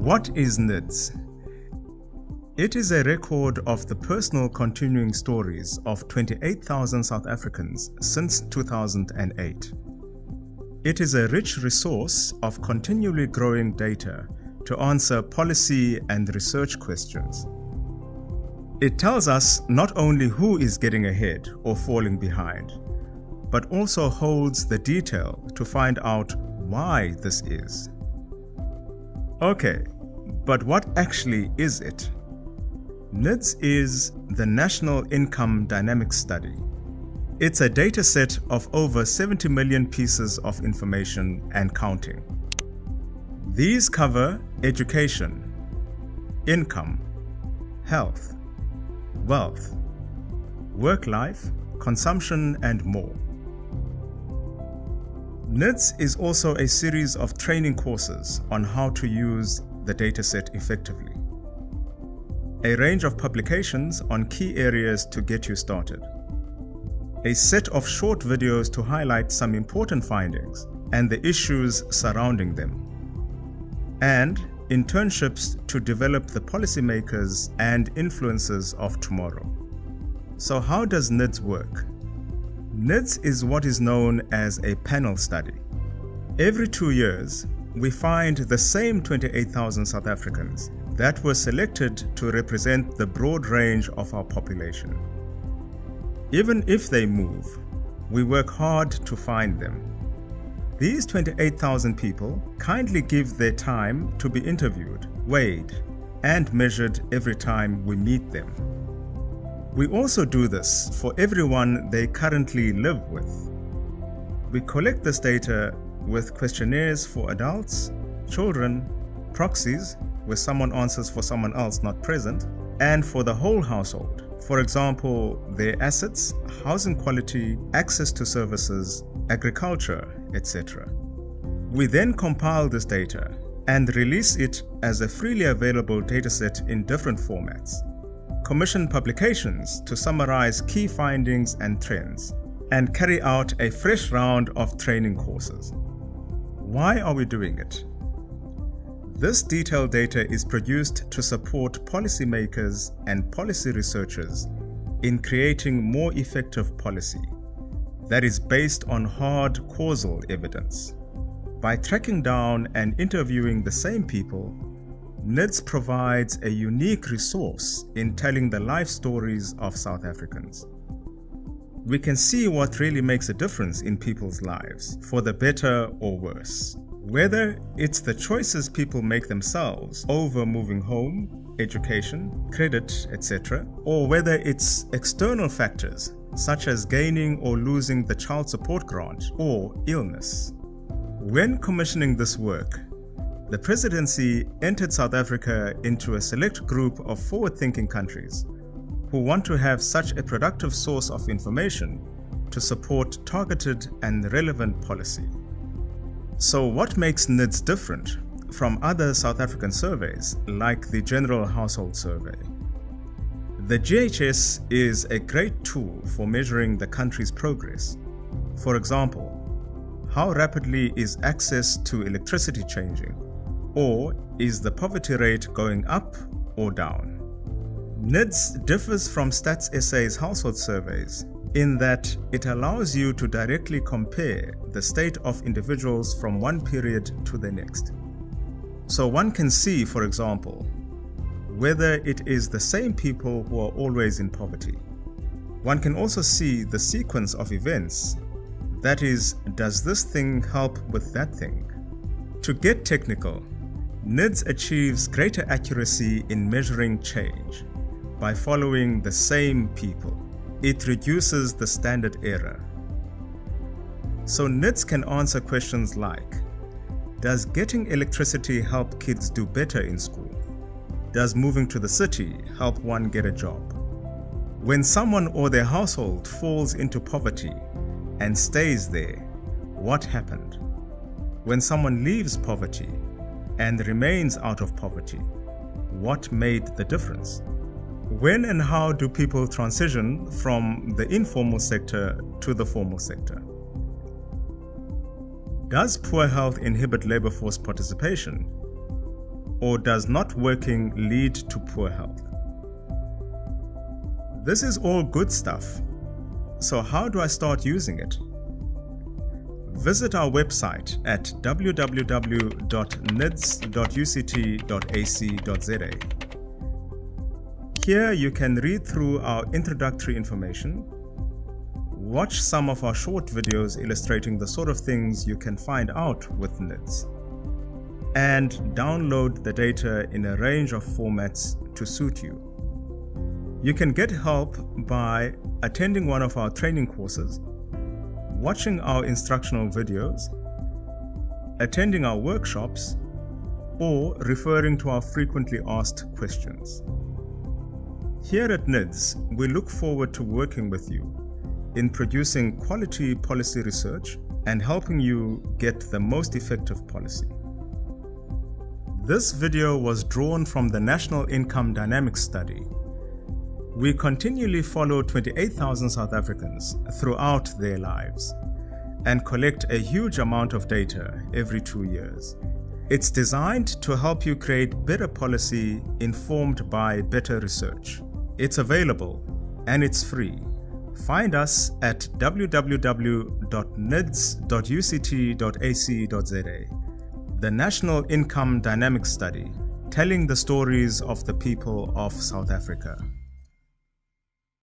What is NIDS? It is a record of the personal continuing stories of 28,000 South Africans since 2008. It is a rich resource of continually growing data to answer policy and research questions. It tells us not only who is getting ahead or falling behind, but also holds the detail to find out why this is. Okay, but what actually is it? NIDS is the National Income Dynamics Study. It's a data set of over 70 million pieces of information and counting. These cover education, income, health, wealth, work life, consumption, and more. NIDS is also a series of training courses on how to use the dataset effectively. A range of publications on key areas to get you started. A set of short videos to highlight some important findings and the issues surrounding them. And internships to develop the policymakers and influencers of tomorrow. So how does NIDS work? NIDS is what is known as a panel study. Every 2 years, we find the same 28,000 South Africans that were selected to represent the broad range of our population. Even if they move, we work hard to find them. These 28,000 people kindly give their time to be interviewed, weighed, and measured every time we meet them. We also do this for everyone they currently live with. We collect this data with questionnaires for adults, children, proxies, where someone answers for someone else not present, and for the whole household. For example, their assets, housing quality, access to services, agriculture, etc. We then compile this data and release it as a freely available dataset in different formats. Commission publications to summarize key findings and trends, and carry out a fresh round of training courses. Why are we doing it? This detailed data is produced to support policymakers and policy researchers in creating more effective policy that is based on hard causal evidence. By tracking down and interviewing the same people, NIDS provides a unique resource in telling the life stories of South Africans. We can see what really makes a difference in people's lives, for the better or worse. Whether it's the choices people make themselves over moving home, education, credit, etc., or whether it's external factors such as gaining or losing the child support grant or illness. When commissioning this work, the presidency entered South Africa into a select group of forward-thinking countries who want to have such a productive source of information to support targeted and relevant policy. So what makes NIDS different from other South African surveys like the General Household Survey? The GHS is a great tool for measuring the country's progress. For example, how rapidly is access to electricity changing? Or is the poverty rate going up or down? NIDS differs from Stats SA's household surveys in that it allows you to directly compare the state of individuals from one period to the next. So one can see, for example, whether it is the same people who are always in poverty. One can also see the sequence of events. That is, does this thing help with that thing? To get technical, NIDS achieves greater accuracy in measuring change by following the same people. It reduces the standard error. So NIDS can answer questions like, does getting electricity help kids do better in school? Does moving to the city help one get a job? When someone or their household falls into poverty and stays there, what happened? When someone leaves poverty and remains out of poverty, what made the difference? When and how do people transition from the informal sector to the formal sector? Does poor health inhibit labor force participation? or does not working lead to poor health? This is all good stuff. So how do I start using it? Visit our website at www.nids.uct.ac.za. Here you can read through our introductory information, watch some of our short videos illustrating the sort of things you can find out with NIDS, and download the data in a range of formats to suit you. You can get help by attending one of our training courses, watching our instructional videos, attending our workshops, or referring to our frequently asked questions. Here at NIDS, we look forward to working with you in producing quality policy research and helping you get the most effective policy. This video was drawn from the National Income Dynamics Study. We continually follow 28,000 South Africans throughout their lives and collect a huge amount of data every 2 years. It's designed to help you create better policy informed by better research. It's available and it's free. Find us at www.nids.uct.ac.za. The National Income Dynamics Study, telling the stories of the people of South Africa.